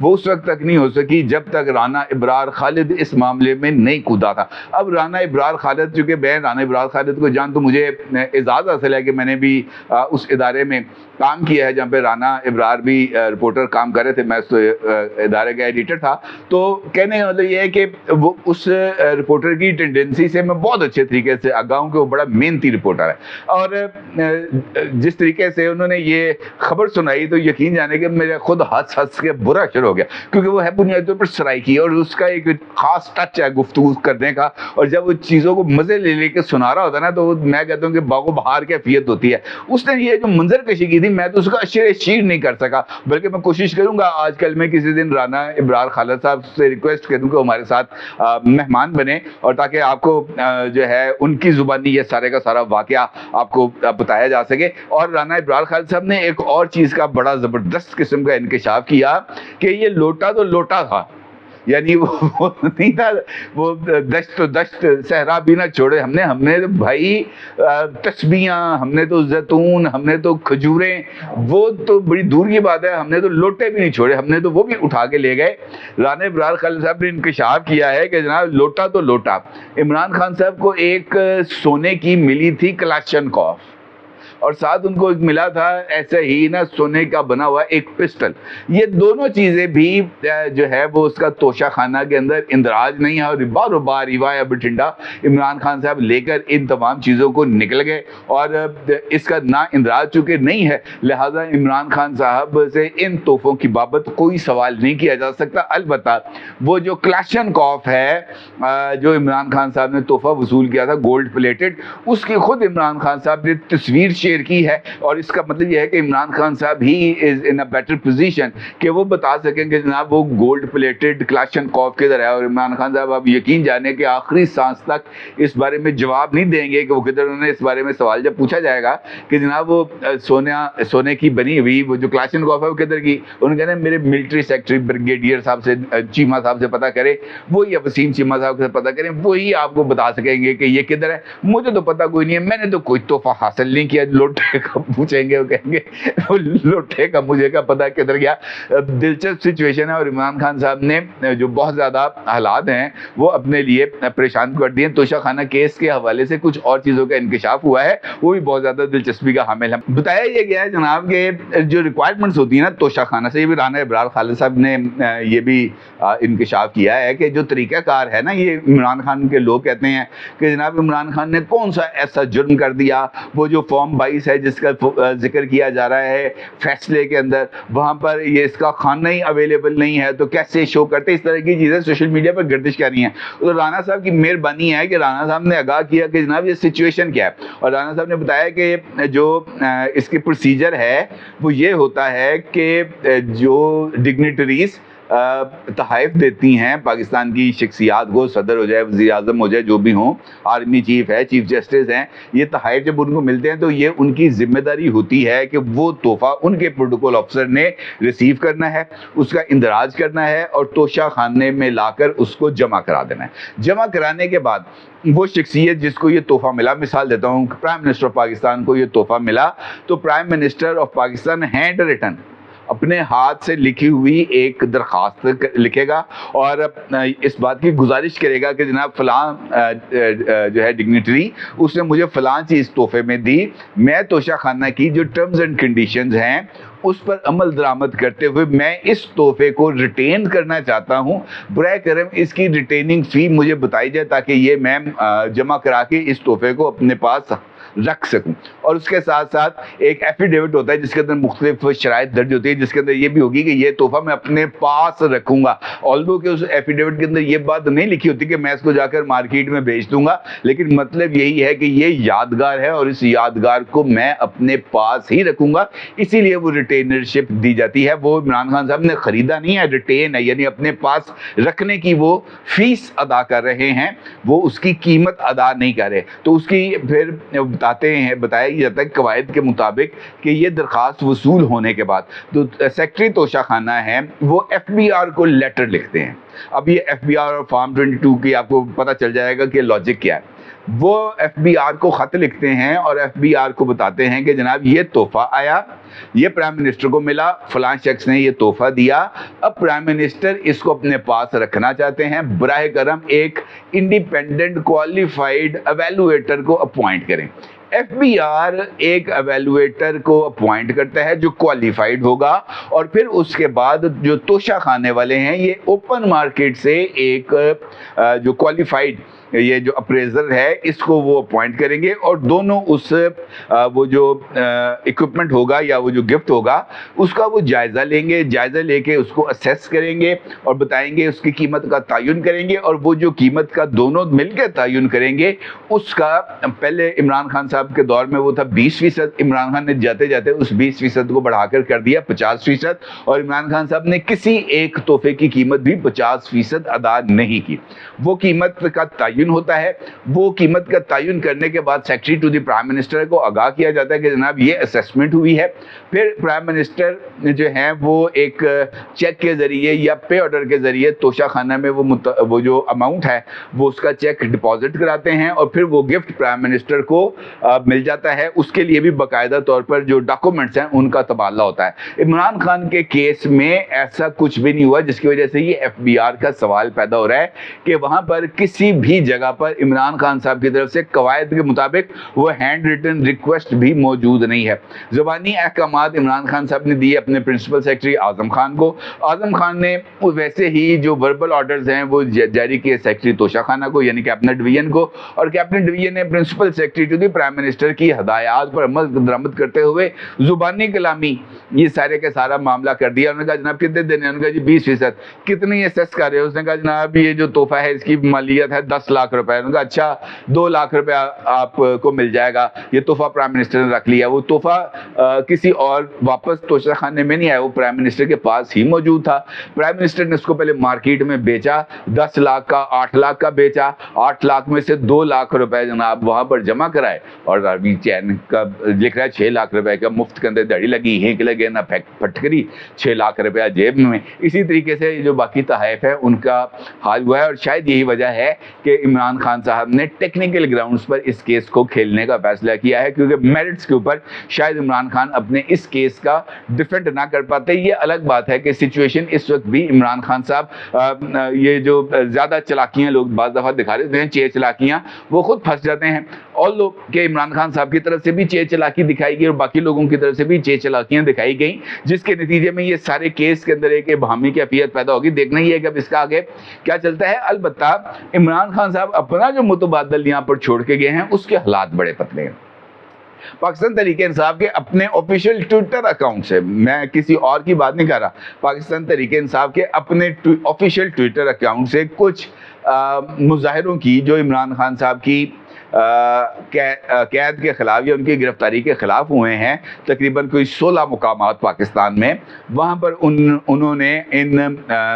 وہ اس وقت تک نہیں ہو سکی جب تک رانا ابرار خالد اس معاملے میں نہیں کودا تھا. اب رانا ابرار خالد, چونکہ میں رانا ابرار خالد کو جان تو مجھے اعزاز حاصل ہے کہ میں نے بھی اس ادارے میں کام کیا ہے جہاں پہ رانا ابرار بھی رپورٹر کام کر رہے تھے, میں اس ادارے کا ایڈیٹر تھا. تو کہنے کا مطلب یہ ہے کہ وہ اس رپورٹر کی ٹینڈنسی سے میں بہت اچھے طریقے سے آگاہ ہوں کہ وہ بڑا محنتی رپورٹر ہے, اور جس طریقے سے انہوں نے یہ خبر سنائی تو یقین جانے کہ میرے خود ہنس کے برا شروع ہو گیا, کیونکہ وہ ہے بنیادی طور پر سرائکی, اور اس کا ایک خاص ٹچ ہے گفتگو کرنے کا, اور جب وہ چیزوں کو مزے لے لے کے سنا رہا ہوتا ہے نا تو میں کہتا ہوں کہ باغ و بہار کیفیت ہوتی ہے. اس نے یہ جو منظر کشی کی تھی میں تو اس کا شیر نہیں کر سکا, بلکہ میں کوشش کروں گا آج کل میں کسی دن رانا ابرار خالد صاحب سے ریکویسٹ کروں کہ ہمارے ساتھ مہمان بنے, اور تاکہ آپ کو جو ہے ان کی زبانی یہ سارے کا سارا واقعہ آپ کو بتایا جا سکے. اور رانا ابرار خالد صاحب نے ایک اور چیز کا بڑا زبردست قسم کا انکشاف کیا کہ یہ لوٹا تو لوٹا تھا, یعنی وہ نہیں تھا وہ دشت تو دشت صحرا بھی نہ چھوڑے ہم نے تو بھائی تسبیحاں, ہم نے تو زیتون, ہم نے تو کھجوریں, وہ تو بڑی دور کی بات ہے, ہم نے تو لوٹے بھی نہیں چھوڑے, ہم نے تو وہ بھی اٹھا کے لے گئے. رانا ابرار خالد صاحب نے انکشاف کیا ہے کہ جناب لوٹا تو لوٹا. عمران خان صاحب کو ایک سونے کی ملی تھی کلاشنکوف, اور ساتھ ان کو ایک ملا تھا ایسے ہی نا سونے کا بنا ہوا ایک پسٹل. یہ دونوں چیزیں بھی جو ہے وہ اس کا توشہ خانہ کے اندر اندراج نہیں ہے, اور بار بار ریوایا بٹھنڈا عمران خان صاحب لے کر ان تمام چیزوں کو نکل گئے, اور اس کا نا اندراج چونکہ نہیں ہے لہذا عمران خان صاحب سے ان تحفوں کی بابت کوئی سوال نہیں کیا جا سکتا. البتہ وہ جو کلاشنکوف ہے جو عمران خان صاحب نے تحفہ وصول کیا تھا گولڈ پلیٹڈ, اس کی خود عمران خان صاحب نے تصویر شیئر کی ہے, اور اس کا مطلب یہ ہے کہ عمران خان صاحب ہی از ان اے بیٹر پوزیشن کہ وہ بتا سکیں کہ جناب وہ گولڈ پلیٹڈ کلاشنکوف کدھر ہے. اور عمران خان صاحب آپ یقین جانے کہ آخری سانس تک اس بارے میں جواب نہیں دیں گے کہ وہ کدھر. انہوں نے اس بارے میں سوال جب پوچھا جائے گا کہ جناب وہ سونے کی بنی ہوئی وہ جو کلاشنکوف ہے وہ کدھر کی, انہوں نے کہنا میرے ملٹری سیکٹری بریگیڈیئر صاحب سے, چیمہ صاحب سے پتہ کرے, وہی وسیم چیمہ صاحب سے پتہ کریں, وہی آپ کو بتا سکیں گے کہ یہ کدھر ہے. مجھے تو پتہ کوئی نہیں ہے, میں نے تو کوئی تحفہ حاصل نہیں کیا. لوٹے کا پوچھیں گے وہ کہیں گے وہ لوٹے کا مجھے کیا پتا کدھر گیا. دلچسپ سچویشن ہے, اور عمران خان صاحب نے جو بہت زیادہ حالات ہیں وہ اپنے لیے پریشان کر دیے. توشہ خانہ کیس کے حوالے سے کچھ اور چیزوں کا انکشاف ہوا ہے, وہ بھی بہت زیادہ دلچسپی کا حامل ہے. بتایا یہ گیا ہے جناب کہ جو ریکوائرمنٹس ہوتی ہیں نا توشہ خانہ سے, یہ بھی رانا ابرار خالد صاحب نے یہ بھی انکشاف کیا ہے کہ جو طریقہ کار ہے نا, یہ عمران خان کے لوگ کہتے ہیں کہ جناب عمران خان نے کون سا ایسا جرم کر دیا, وہ جو فارم 22 ہے جس کا ذکر کیا جا رہا ہے فیصلے کے اندر, وہاں پر یہ اس کا خانہ ہی اویلیبل نہیں ہے تو کیسے شو کرتے, اس طرح کی چیزیں سوشل میڈیا پر گردش کر رہی ہیں. تو رانا صاحب کی مہربانی ہے کہ رانا صاحب نے آگاہ کیا کہ جناب یہ سچویشن کیا ہے, اور رانا صاحب نے بتایا کہ جو اس کی پروسیجر ہے وہ یہ ہوتا ہے کہ جو ڈگنیٹریز تحائف دیتی ہیں پاکستان کی شخصیات کو, صدر ہو جائے, وزیر اعظم ہو جائے, جو بھی ہوں, آرمی چیف ہے, چیف جسٹس ہیں, یہ تحائف جب ان کو ملتے ہیں تو یہ ان کی ذمہ داری ہوتی ہے کہ وہ تحفہ ان کے پروٹوکول افسر نے ریسیو کرنا ہے, اس کا اندراج کرنا ہے, اور توشہ خانے میں لا کر اس کو جمع کرا دینا ہے. جمع کرانے کے بعد وہ شخصیت جس کو یہ تحفہ ملا, مثال دیتا ہوں, پرائم منسٹر آف پاکستان کو یہ تحفہ ملا, تو prime minister of Pakistan hand written اپنے ہاتھ سے لکھی ہوئی ایک درخواست لکھے گا, اور اس بات کی گزارش کرے گا کہ جناب فلاں جو ہے ڈگنیٹری اس نے مجھے فلاں چیز تحفے میں دی, میں توشہ خانہ کی جو ٹرمز اینڈ کنڈیشنز ہیں اس پر عمل درآمد کرتے ہوئے میں اس تحفے کو ریٹین کرنا چاہتا ہوں, برائے کرم اس کی ریٹیننگ فی مجھے بتائی جائے تاکہ یہ میں جمع کرا کے اس تحفے کو اپنے پاس رکھ سکوں. اور اس کے ساتھ ساتھ ایک ایفیڈیوٹ ہوتا ہے جس کے اندر مختلف شرائط درج ہوتی ہے, جس کے اندر یہ بھی ہوگی کہ یہ تحفہ میں اپنے پاس رکھوں گا. آلدو کہ اس ایفیڈیوٹ کے اندر یہ بات نہیں لکھی ہوتی کہ میں اس کو جا کر مارکیٹ میں بیچ دوں گا, لیکن مطلب یہی ہے کہ یہ یادگار ہے اور اس یادگار کو میں اپنے پاس ہی رکھوں گا, اسی لیے وہ ریٹینرشپ دی جاتی ہے. وہ عمران خان صاحب نے خریدا نہیں ہے, ریٹین ہے, یعنی اپنے پاس رکھنے کی وہ فیس ادا کر رہے ہیں, وہ اس کی قیمت ادا نہیں کر رہے. تو اس کی پھر بتایا جاتا ہے قواعد کے مطابق کہ یہ درخواست وصول ہونے کے بعد تو سیکٹری توشہ خانہ ہے وہ ایف بی آر کو لیٹر لکھتے ہیں. اب یہ ایف بی آر اور فارم 22 کی آپ کو پتہ چل جائے گا کہ لاجک کیا ہے. وہ ایف بی آر کو خط لکھتے ہیں اور ایف بی آر کو بتاتے ہیں کہ جناب یہ تحفہ آیا, یہ پرائم منسٹر کو ملا, فلاں شخص نے یہ تحفہ دیا, اب پرائم منسٹر اس کو اپنے پاس رکھنا چاہتے ہیں, براہ کرم ایک انڈیپینڈنٹ کوالیفائڈ ایویلویٹر کو اپوائنٹ کریں. ایف بی آر ایک ایویلویٹر کو اپوائنٹ کرتا ہے جو کوالیفائڈ ہوگا, اور پھر اس کے بعد جو توشہ خانے والے ہیں یہ اوپن مارکیٹ سے ایک جو کوالیفائڈ یہ جو اپریزر ہے اس کو وہ اپوائنٹ کریں گے, اور دونوں اس وہ جو اکوپمنٹ ہوگا یا وہ جو گفٹ ہوگا اس کا وہ جائزہ لیں گے, جائزہ لے کے اس کو اسیس کریں گے اور بتائیں گے, اس کی قیمت کا تعین کریں گے, اور وہ جو قیمت کا دونوں مل کے تعین کریں گے اس کا پہلے عمران خان صاحب کے دور میں وہ تھا 20%, عمران خان نے جاتے جاتے اس 20% کو بڑھا کر دیا 50%, اور عمران خان صاحب نے کسی ایک تحفے کی قیمت بھی 50% ادا نہیں کی. وہ قیمت کا تعین ہوتا ہے, وہ قیمت کا تعین کرنے کے بعد secretary to the prime minister کو آگاہ کیا جاتا ہے کہ جناب یہ اسیسمنٹ ہوئی ہے. پھر پرائم منسٹر جو ہیں وہ ایک چیک کے ذریعے یا پے آرڈر کے ذریعے توشہ خانہ میں وہ جو اماؤنٹ ہے وہ اس کا چیک ڈپازٹ کراتے ہیں, اور پھر وہ گفٹ پرائم منسٹر کو مل جاتا ہے. اس کے لیے بھی باقاعدہ طور پر جو ڈاکومنٹس ہیں ان کا تبادلہ ہوتا ہے. عمران خان کے کیس میں ایسا کچھ بھی نہیں ہوا, جس کی وجہ سے یہ ایف بی آر کا سوال پیدا ہو رہا ہے کہ وہاں پر کسی بھی جگہ پر عمران خان صاحب کی طرف سے قواعد کے مطابق وہ ہینڈ ریٹن ریکویسٹ بھی موجود نہیں ہے. زبانی احکامات عمران خان صاحب نے دیے اپنے پرنسپل سیکرٹری اعظم خان کو, اعظم خان نے ویسے ہی جو وربل آرڈرز ہیں وہ جاری کیے سیکرٹری توشہ خانہ کو یعنی کیبنٹ ڈویژن کو, اور کیبنٹ ڈویژن نے principal secretary to the prime minister کی ہدایات پر عمل درآمد کرتے ہوئے زبانی کلامی یہ سارے کا سارا معاملہ کر دیا. انہوں نے کہا جناب کتنے دینے, انہوں نے کہا جی 20%, کتنی اسیس کر رہے ہو, اس نے کہا جناب یہ جو تحفہ ہے اس کی مالیت ہے 10 لاکھ روپے, انہوں نے کہا اچھا 2 لاکھ روپے آپ کو مل جائے گا. یہ تحفہ پرائم منسٹر نے رکھ لیا, وہ تحفہ کسی اور واپس توشہ خانے میں نہیں آیا, وہ پرائم منسٹر کے پاس ہی موجود تھا. پرائم منسٹر نے اس کو پہلے مارکیٹ میں بیچا, 10 لاکھ کا 8 لاکھ کا بیچا, 8 لاکھ میں سے 2 لاکھ روپے جناب وہاں پر جمع کرائے, اور ابھی چین کا لکھ رہا ہے 6 لاکھ روپے کا مفت کے اندر دہڑی لگی ہینک لگے نہ پھٹکری, 6 لاکھ روپیہ جیب میں. اسی طریقے سے جو باقی تحائف ہے ان کا حال ہوا ہے, اور شاید یہی وجہ ہے کہ عمران خان صاحب نے ٹیکنیکل گراؤنڈز پر اس کیس کو کھیلنے کا فیصلہ کیا ہے, کیونکہ میرٹس کے اوپر شاید عمران خان اپنے اس کیس کا ڈیفینڈ نہ کر پاتے. یہ الگ بات ہے کہ سچویشن اس وقت بھی عمران خان صاحب یہ جو زیادہ چلاکیاں لوگ بعض دفعہ دکھا رہے ہیں, چلاکیاں وہ خود پھنس جاتے ہیں, اور لوگ کہ عمران خان صاحب کی طرف سے بھی چلاکی دکھائی گئی اور باقی لوگوں کی طرف سے بھی چلاکیاں دکھائی گئیں, جس کے نتیجے میں یہ سارے کیس کے اندر ایک ابہامی کیفیت پیدا ہوگی. دیکھنا ہی ہے کہ اب اس کا آگے کیا چلتا ہے. البتہ عمران خان صاحب اپنا جو متبادل یہاں پر چھوڑ کے گئے ہیں اس کے حالات بڑے پتلے ہیں. پاکستان تحریک انصاف کے اپنے آفیشیل ٹویٹر اکاؤنٹ سے, میں کسی اور کی بات نہیں کر رہا, پاکستان تحریک انصاف کے اپنے آفیشیل ٹویٹر اکاؤنٹ سے کچھ مظاہروں کی جو عمران خان صاحب کی قید کے خلاف یا ان کی گرفتاری کے خلاف ہوئے ہیں, تقریباً کوئی 16 مقامات پاکستان میں, وہاں پر انہوں نے ان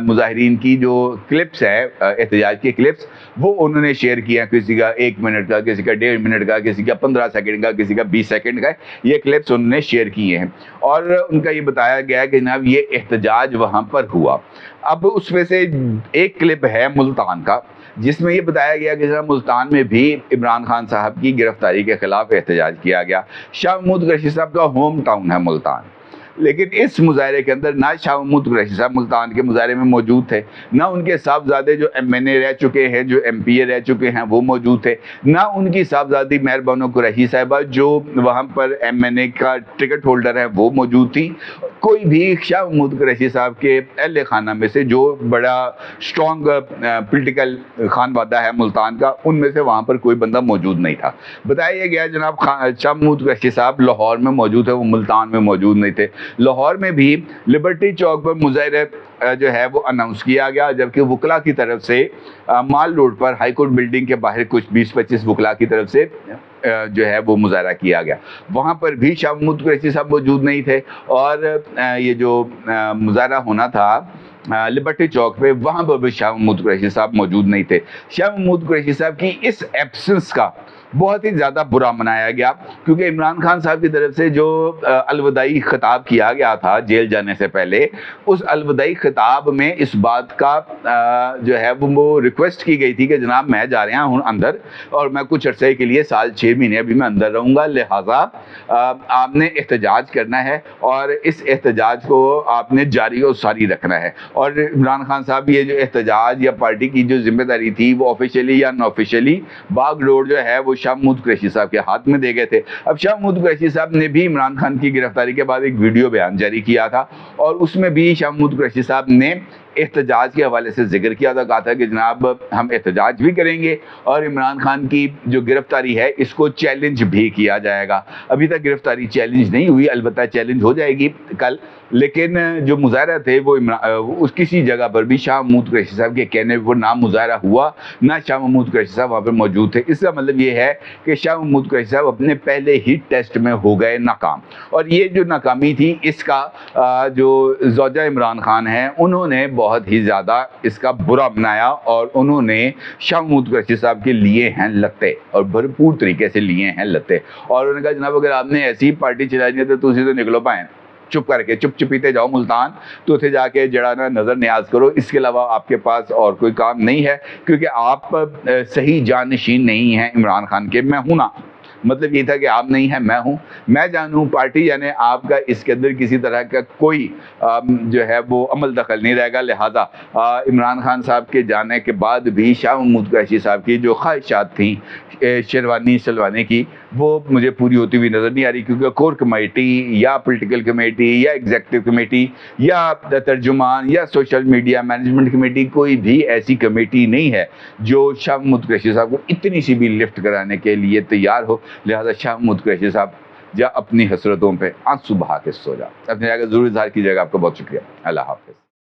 مظاہرین کی جو کلپس ہے احتجاج کے کلپس وہ انہوں نے شیئر کیا, کسی کا 1 منٹ کا, کسی کا 1.5 منٹ کا, کسی کا 15 سیکنڈ کا, کسی کا 20 سیکنڈ کا, یہ کلپس انہوں نے شیئر کیے ہیں, اور ان کا یہ بتایا گیا کہ جناب یہ احتجاج وہاں پر ہوا. اب اس میں سے ایک کلپ ہے ملتان کا, جس میں یہ بتایا گیا کہ ملتان میں بھی عمران خان صاحب کی گرفتاری کے خلاف احتجاج کیا گیا. شاہ محمود قریشی صاحب کا ہوم ٹاؤن ہے ملتان, لیکن اس مظاہرے کے اندر نہ شاہ محمود قریشی صاحب ملتان کے مظاہرے میں موجود تھے, نہ ان کے صاحبزادے جو ایم این اے رہ چکے ہیں, جو ایم پی اے رہ چکے ہیں وہ موجود تھے, نہ ان کی صاحبزادی مہر بانو قریشی صاحبہ جو وہاں پر ایم این اے کا ٹکٹ ہولڈر ہے وہ موجود تھی. کوئی بھی شاہ محمود قریشی صاحب کے اہل خانہ میں سے جو بڑا اسٹرانگ پولیٹیکل خانوادہ ہے ملتان کا, ان میں سے وہاں پر کوئی بندہ موجود نہیں تھا. بتایا گیا جناب شاہ محمود قریشی صاحب لاہور میں موجود ہے, وہ ملتان میں موجود نہیں تھے. لاہور میں بھی لبرٹی چوک پر مظاہرہ جو ہے وہ اناؤنس کیا گیا, جبکہ وکلا کی طرف سے مال روڈ پر ہائی کورٹ بلڈنگ کے باہر کچھ 20-25 وکلا کی طرف سے جو ہے وہ مظاہرہ کیا گیا. وہاں پر بھی شاہ محمود قریشی صاحب موجود نہیں تھے, اور یہ جو مظاہرہ ہونا تھا لبرٹی چوک پہ وہاں پر بھی شاہ محمود قریشی صاحب موجود نہیں تھے. شاہ محمود قریشی صاحب کی اس ایبسنس کا بہت ہی زیادہ برا منایا گیا، کیونکہ عمران خان صاحب کی طرف سے جو الوداعی خطاب کیا گیا تھا جیل جانے سے پہلے، اس الوداعی خطاب میں اس بات کا جو ہے وہ ریکویسٹ کی گئی تھی کہ جناب میں جا رہا ہوں اندر، اور میں کچھ عرصے کے لیے 6 مہینے ابھی میں اندر رہوں گا، لہٰذا آپ نے احتجاج کرنا ہے اور اس احتجاج کو آپ نے جاری و ساری رکھنا ہے۔ اور عمران خان صاحب یہ جو احتجاج یا پارٹی کی جو ذمہ داری تھی وہ آفیشیلی یا نان آفیشیلی باغ ڈور جو ہے وہ شاہ محمود قریشی صاحب کے ہاتھ میں دے گئے تھے۔ اب شاہ محمود قریشی صاحب نے بھی عمران خان کی گرفتاری کے بعد ایک ویڈیو بیان جاری کیا تھا، اور اس میں بھی شاہ محمود قریشی صاحب نے احتجاج کے حوالے سے ذکر کیا تھا، کہا تھا کہ جناب ہم احتجاج بھی کریں گے اور عمران خان کی جو گرفتاری ہے اس کو چیلنج بھی کیا جائے گا۔ ابھی تک گرفتاری چیلنج نہیں ہوئی، البتہ چیلنج ہو جائے گی کل، لیکن جو مظاہرہ تھے وہ اس کسی جگہ پر بھی شاہ محمود قریشی صاحب کے کہنے پر نہ مظاہرہ ہوا، نہ شاہ محمود قریشی صاحب وہاں پر موجود تھے۔ اس کا مطلب یہ ہے کہ شاہ محمود قریشی صاحب اپنے پہلے ہی ٹیسٹ میں ہو گئے ناکام، اور یہ جو ناکامی تھی اس کا جو زوجہ عمران خان ہیں انہوں نے بہت ہی زیادہ اس کا برا بنایا، اور انہوں نے شاہ محمود قریشی صاحب کے لیے ہیں لتے، اور بھرپور طریقے سے لیے ہیں لتے، اور انہوں نے کہا جناب اگر آپ نے ایسی پارٹی چلانی ہے تو اسی تو نکلو پائیں، چپ کر کے چپ چپیتے جاؤ ملتان، تو اتنے جا کے جڑا نا نظر نیاز کرو، اس کے علاوہ آپ کے پاس اور کوئی کام نہیں ہے، کیونکہ آپ صحیح جانشین نہیں ہیں عمران خان کے۔ میں ہوں نا، مطلب یہ تھا کہ آپ نہیں ہیں میں ہوں، میں جانوں پارٹی، یعنی آپ کا اس کے اندر کسی طرح کا کوئی جو ہے وہ عمل دخل نہیں رہے گا، لہٰذا عمران خان صاحب کے جانے کے بعد بھی شاہ محمود قریشی صاحب کی جو خواہشات تھیں شیروانی سلوانے کی وہ مجھے پوری ہوتی ہوئی نظر نہیں آ رہی، کیونکہ کور کمیٹی یا پولیٹیکل کمیٹی یا ایگزیکٹو کمیٹی یا ترجمان یا سوشل میڈیا مینجمنٹ کمیٹی، کوئی بھی ایسی کمیٹی نہیں ہے جو شاہ محمود قریشی صاحب کو اتنی سی بھی لفٹ کرانے کے لیے تیار ہو، لہذا شاہ محمود قریشی صاحب جا اپنی حسرتوں پہ آنسو بہا کے سو جا، اپنی جگہ ضرور اظہار کیجیے گا۔ آپ کا بہت شکریہ، اللہ حافظ۔